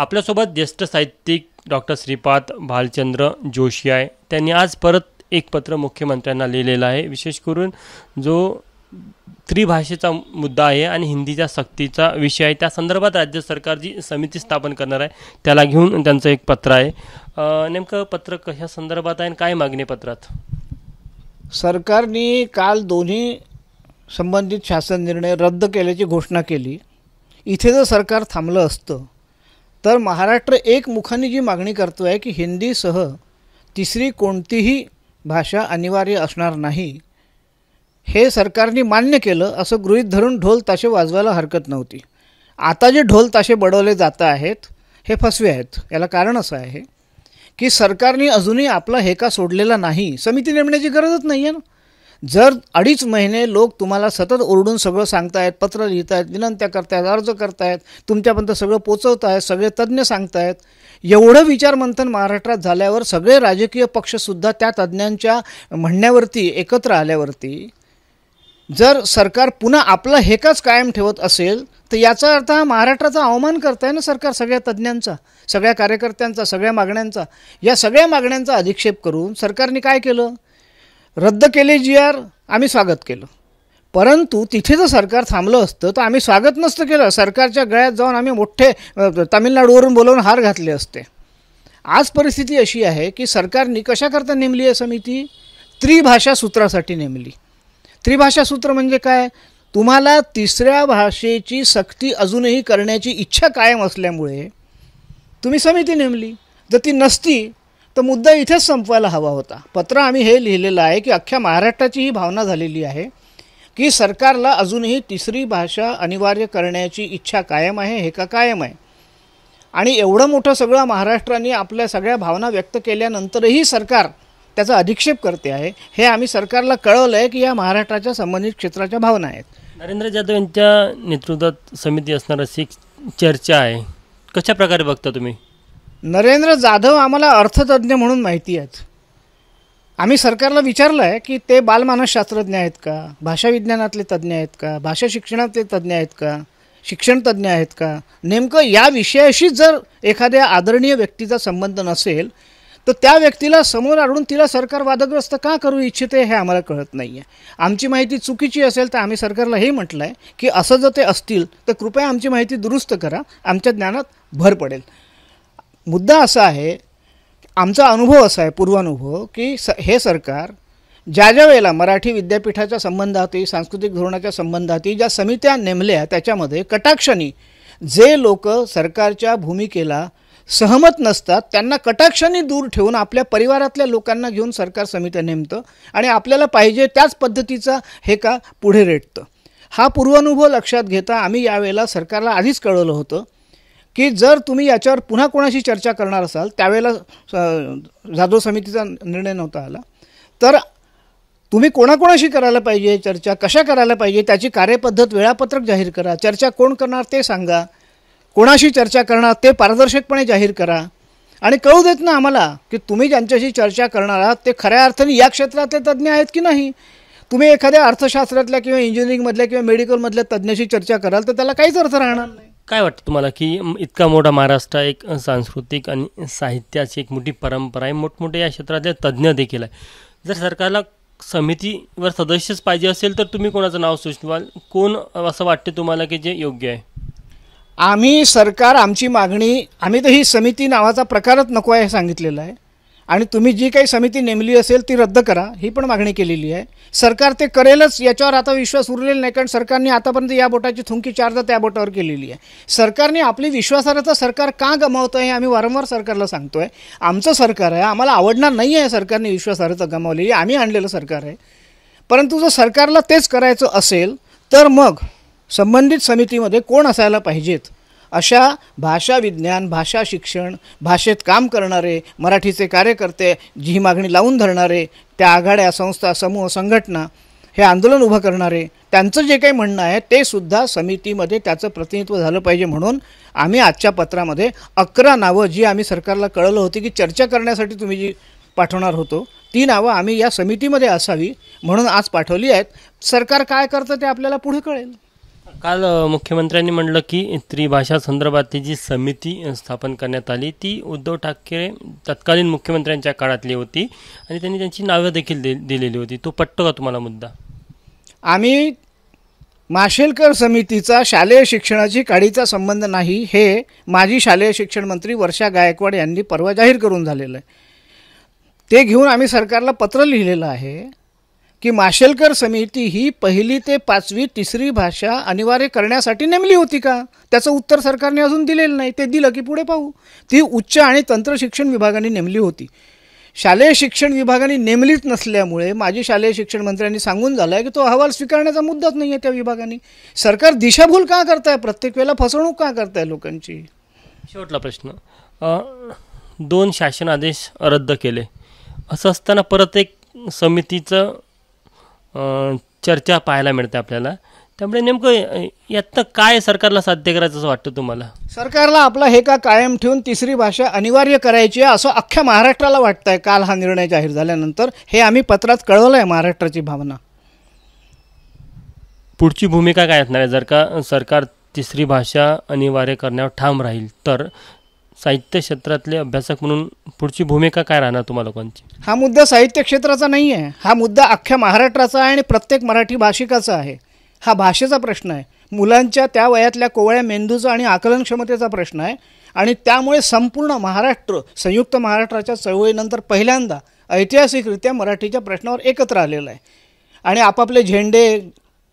आपल्यासोबत ज्येष्ठ साहित्यिक डॉक्टर श्रीपाद भालचंद्र जोशी आहे। त्यांनी आज परत एक पत्र मुख्यमंत्र्यांना लिहिलेलं आहे, विशेष करून जो त्रिभाषेचा मुद्दा आहे आणि हिंदीच्या सक्तीचा विषय आहे। त्या संदर्भात राज्य सरकार जी समिती स्थापन करणार आहे त्याला घेऊन त्यांचं एक पत्र आहे। नेमकं पत्र कशा संदर्भात आहे आणि काय मागणी पत्रात? सरकारने काल दोन्ही संबंधित शासन निर्णय रद्द केल्याची घोषणा केली। इथे जर सरकार थांबलं असतं तर महाराष्ट्र एकमुखाने जी मागणी करतो आहे की हिंदीसह तिसरी कोणतीही भाषा अनिवार्य असणार नाही, हे सरकारने मान्य केलं असं गृहीत धरून ढोल ताशे वाजवायला हरकत नव्हती। आता जे ढोल ताशे बडवले जात आहेत हे फसवे आहेत। याला कारण असं आहे की सरकारने अजूनही आपला हेका सोडलेला नाही। समिती नेमण्याची गरजच नाही आहे ना। जर 2.5 महिने लोक तुम्हाला सतत ओरडून सगळं सांगतायत, पत्र लिहितायत, विनंत्या करतायत, अर्ज करतायत, तुमच्यापर्यंत सगळं पोचवतायत, सगळे तज्ज्ञ सांगतायत, एवढं विचारमंथन महाराष्ट्रात झाल्यावर सगळे राजकीय पक्षसुद्धा त्या तज्ज्ञांच्या म्हणण्यावरती एकत्र आल्यावरती जर सरकार पुन्हा आपला हेकाच कायम ठेवत असेल तर याचा अर्थ हा महाराष्ट्राचा अवमान करताय ना सरकार। सगळ्या तज्ज्ञांचा, सगळ्या कार्यकर्त्यांचा, सगळ्या मागण्यांचा, या सगळ्या मागण्यांचा अधिक्षेप करून सरकारने काय केलं? रद्द केले GR, आम्ही स्वागत केलं। परंतु तिथे जर सरकार थांबलं असतं तर आम्ही स्वागत नसतं केलं, सरकारच्या गळ्यात जाऊन आम्ही मोठे तामिळनाडूवरून बोलवून हार घातले असते। आज परिस्थिती अशी आहे की सरकारने कशाकरता नेमली आहे समिती? त्रिभाषा सूत्रासाठी नेमली। त्रिभाषा सूत्र म्हणजे काय? तुम्हाला तिसऱ्या भाषेची सक्ती अजूनही करण्याची इच्छा कायम असल्यामुळे तुम्ही समिती नेमली। जर ती नसती तर मुद्दा इथेच संपवायला हवा होता। पत्र आम्ही हे लिहिलेलं आहे की अख्ख्या महाराष्ट्राची ही भावना झालेली आहे की सरकारला अजूनही तिसरी भाषा अनिवार्य करण्याची इच्छा कायम आहे, हेका कायम आहे। आणि एवढं मोठं सगळं महाराष्ट्राने आपल्या सगळ्या भावना व्यक्त केल्यानंतरही सरकार त्याचा अधिक्षेप करते आहे, हे आम्ही सरकारला कळवलं आहे की या महाराष्ट्राच्या संबंधित क्षेत्राच्या भावना आहेत। नरेंद्र जाधव यांच्या नेतृत्वात समिती असणार अशी चर्चा आहे, कशा प्रकारे बघता तुम्ही? नरेंद्र जाधव आम्हाला अर्थतज्ज्ञ म्हणून माहिती आहेत। आम्ही सरकारला विचारलं आहे की ते बालमानसशास्त्रज्ञ आहेत का, भाषा विज्ञानातले तज्ज्ञ आहेत का, भाषा शिक्षणातले तज्ज्ञ आहेत का, शिक्षण तज्ज्ञ आहेत का? नेमकं या विषयाशी जर एखाद्या आदरणीय व्यक्तीचा संबंध नसेल तर त्या व्यक्तीला समोर आणून तिला सरकार वादग्रस्त का करू इच्छिते हे आम्हाला कळत नाही आहे। आमची माहिती चुकीची असेल तर आम्ही सरकारला हे म्हटलं आहे की असं जर ते असतील तर कृपया आमची माहिती दुरुस्त करा, आमच्या ज्ञानात भर पडेल। मुद्दा असा आहे, आमचा अनुभव असा आहे, पूर्वानुभव, की हे सरकार ज्या वेळेला मराठी विद्यापीठाच्या संबंधातही, सांस्कृतिक धोरणाच्या संबंधातही ज्या समित्या नेमल्या त्याच्यामध्ये कटाक्षाने जे लोक सरकारच्या भूमिकेला सहमत नसतात त्यांना कटाक्षाने दूर ठेवून आपल्या परिवारातल्या लोकांना घेऊन सरकार समित्या नेमतं आणि आपल्याला पाहिजे त्याच पद्धतीचा हेका पुढे रेटतं। हा पूर्वानुभव लक्षात घेता आम्ही यावेळेला सरकारला आधीच कळवलं होतं की जर तुम्ही याच्यावर पुन्हा कोणाशी चर्चा करणार असाल, त्यावेळेला जाधव समितीचा निर्णय नव्हता आला, तर तुम्ही कोणाकोणाशी करायला पाहिजे चर्चा, कशा करायला पाहिजे, त्याची कार्यपद्धत, वेळापत्रक जाहीर करा, चर्चा कोण करणार ते सांगा, कोणाशी चर्चा करणार ते पारदर्शकपणे जाहीर करा आणि कळू देत ना आम्हाला की तुम्ही ज्यांच्याशी चर्चा करणार आहात ते खऱ्या अर्थाने या क्षेत्रातले तज्ज्ञ आहेत की नाही। तुम्ही एखाद्या अर्थशास्त्रातल्या किंवा इंजिनिअरिंगमधल्या किंवा मेडिकलमधल्या तज्ज्ञाशी चर्चा कराल तर त्याला काहीच अर्थ राहणार नाही। काय वाटतं तुम्हाला की इतका मोठा महाराष्ट्र एक सांस्कृतिक आणि साहित्याची एक मोठी परंपरा आहे, मोठमोठे या क्षेत्रातले तज्ज्ञ देखील आहे, जर सरकारला समितीवर सदस्यच पाहिजे असेल तर तुम्ही कोणाचं नाव सुचवाल? कोण असं वाटते तुम्हाला की जे योग्य आहे? आम्ही सरकार आमची मागणी, आम्ही तर ही समिती नावाचा प्रकारच नको आहे हे सांगितलेलं आहे आणि तुम्ही जी काही समिती नेमली असेल ती रद्द करा ही पण मागणी केलेली आहे। सरकार ते करेलच याच्यावर आता विश्वास उरलेला नाही, कारण सरकारने आतापर्यंत या बोटाची थुंकी 4दा त्या बोटावर केलेली आहे। सरकारने आपली विश्वासार्हता सरकार का गमावतं आहे आम्ही वारंवार सरकारला सांगतोय। आमचं सरकार आहे, आम्हाला आवडणार नाही आहे सरकारने विश्वासार्हता गमावलेली, आम्ही आणलेलं सरकार आहे। परंतु जर सरकारला तेच करायचं असेल तर मग संबंधित समितीमध्ये कोण असायला पाहिजेत? अशा भाषा विज्ञान, भाषा शिक्षण, भाषेत काम करणारे मराठीचे कार्यकर्ते, जी ही मागणी लावून धरणारे, त्या आघाड्या, संस्था, समूह, संघटना, हे आंदोलन उभं करणारे, त्यांचं जे काही म्हणणं आहे ते सुद्धा समितीमध्ये त्याचं प्रतिनिधित्व झालं पाहिजे। म्हणून आम्ही आजच्या पत्रामध्ये 11 नावं जी आम्ही सरकारला कळवलं होती की चर्चा करण्यासाठी तुम्ही जी पाठवणार होतो ती नावं आम्ही या समितीमध्ये असावी म्हणून आज पाठवली आहेत। सरकार काय करतं ते आपल्याला पुढे कळेल। काल मुख्यमंत्र्यांनी म्हटलं की त्रिभाषा संदर्भातली जी समिती स्थापन करण्यात आली ती उद्धव ठाकरे तत्कालीन मुख्यमंत्र्यांच्या काळातली होती आणि त्यांनी त्यांची नावं देखील दिलेली होती. तो पटतो का तुम्हाला मुद्दा? आम्ही माशेलकर समितीचा शालेय शिक्षणाची काडीचा संबंध नाही हे माजी शालेय शिक्षण मंत्री वर्षा गायकवाड यांनी परवा जाहीर करून झालेलं आहे. ते घेऊन आम्ही सरकारला पत्र लिहिलेलं आहे की माशेलकर समिती ही 1ली ते 5वी तिसरी भाषा अनिवार्य करण्यासाठी नेमली होती का? त्याचं उत्तर सरकारने अजून दिलेलं नाही. ते दिलं की पुढे पाहू. ती उच्च आणि तंत्र शिक्षण विभागाने नेमली होती. शालेय शिक्षण विभागाने नेमलीच नसल्यामुळे माजी शालेय शिक्षण मंत्र्यांनी सांगून झालं आहे की तो अहवाल स्वीकारण्याचा मुद्दाच नाही आहे त्या विभागाने. सरकार दिशाभूल का करताय? प्रत्येक वेळेला फसवणूक का करताय लोकांची? शेवटला प्रश्न, 2 शासन आदेश रद्द केले असं असताना परत एक समितीचं चर्चा पाहायला मिळते आपल्याला. त्यामुळे नेमकं यातनं काय सरकारला साध्य करायचं असं वाटतं तुम्हाला? सरकारला आपला हे का कायम ठेवून तिसरी भाषा अनिवार्य करायची आहे असं अख्ख्या महाराष्ट्राला वाटतंय. काल हा निर्णय जाहीर झाल्यानंतर हे आम्ही पत्रात कळवलं आहे महाराष्ट्राची भावना. पुढची भूमिका काय असणार आहे जर का सरकार तिसरी भाषा अनिवार्य करण्यावर ठाम राहील तर? साहित्य क्षेत्रातले अभ्यासक म्हणून पुढची भूमिका काय राहणार तुम्हाला लोकांची? हा मुद्दा साहित्य क्षेत्राचा नाही आहे. हा मुद्दा अख्ख्या महाराष्ट्राचा आहे आणि प्रत्येक मराठी भाषिकाचा आहे. हा भाषेचा प्रश्न आहे. मुलांच्या त्या वयातल्या कोवळ्या मेंदूचा आणि आकलन क्षमतेचा प्रश्न आहे. आणि त्यामुळे संपूर्ण महाराष्ट्र संयुक्त महाराष्ट्राच्या चळवळीनंतर पहिल्यांदा ऐतिहासिकरित्या मराठीच्या प्रश्नावर एकत्र आलेलं आहे. आणि आपापले झेंडे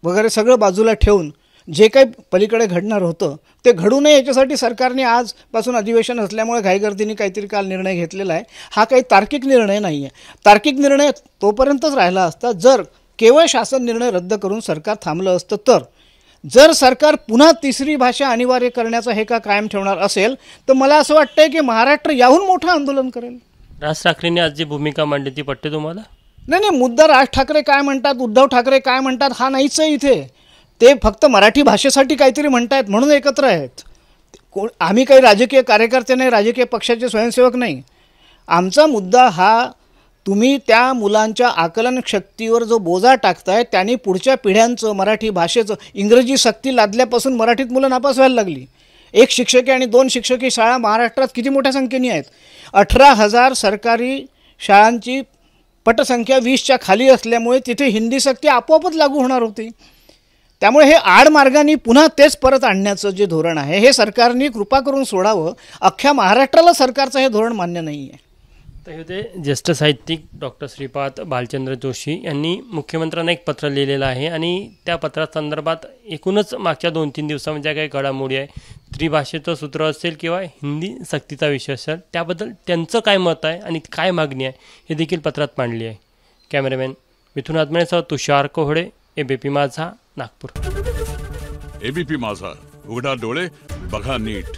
वगैरे सगळं बाजूला ठेवून जे काही पलीकडे घडणार होतं ते घडू नये याच्यासाठी सरकारने आजपासून अधिवेशन असल्यामुळे घाईगर्दीने काहीतरी काल निर्णय घेतलेला आहे. हा काही तार्किक निर्णय नाही आहे. तार्किक निर्णय तोपर्यंतच राहिला असता जर केवळ शासन निर्णय रद्द करून सरकार थांबलं असतं तर. जर सरकार पुन्हा तिसरी भाषा अनिवार्य करण्याचा हे का कायम ठेवणार असेल तर मला असं वाटतंय की महाराष्ट्र याहून मोठं आंदोलन करेल. राज ठाकरेंनी आज जी भूमिका मांडली ती पटते तुम्हाला? नाही, मुद्दा राज ठाकरे काय म्हणतात उद्धव ठाकरे काय म्हणतात हा नाहीच आहे इथे. ते फक्त मराठी भाषेसाठी काहीतरी म्हणतायत म्हणून एकत्र आहेत. आम्ही काही राजकीय कार्यकर्ते नाही, राजकीय पक्षाचे स्वयंसेवक नाही. आमचा मुद्दा हा तुम्ही त्या मुलांच्या आकलन शक्तीवर जो बोजा टाकताय त्यांनी पुढच्या पिढ्यांचं मराठी भाषेचं इंग्रजी सक्ती लादल्यापासून मराठीत मुलं नापास व्हायला लागली. 1 शिक्षकी आणि 2 शिक्षकी शाळा महाराष्ट्रात किती मोठ्या संख्येने आहेत. 18,000 सरकारी शाळांची पटसंख्या 20च्या खाली असल्यामुळे तिथे हिंदी सक्ती आपोआपच लागू होणार होती. त्यामुळे हे आडमार्गाने पुन्हा तेच परत आणण्याचं जे धोरण आहे हे सरकारने कृपा करून सोडावं. अख्ख्या महाराष्ट्राला सरकारचं हे धोरण मान्य नाही आहे. तर हे होते ज्येष्ठ साहित्यिक डॉक्टर श्रीपाद भालचंद्र जोशी यांनी मुख्यमंत्र्यांना एक पत्र लिहिलेलं आहे आणि त्या पत्रासंदर्भात एकूणच मागच्या 2-3 दिवसामध्ये ज्या काही घडामोडी आहे त्रिभाषेचं सूत्र असेल किंवा हिंदी सक्तीचा विषय असेल त्याबद्दल त्यांचं काय मत आहे आणि काय मागणी आहे हे देखील पत्रात मांडली आहे. कॅमेरामॅन मिथुन आत्मनेसह तुषार कोहडे, एबीपी माझा, नागपूर. एबीपी माझा, उघडा डोळे बघा नीट.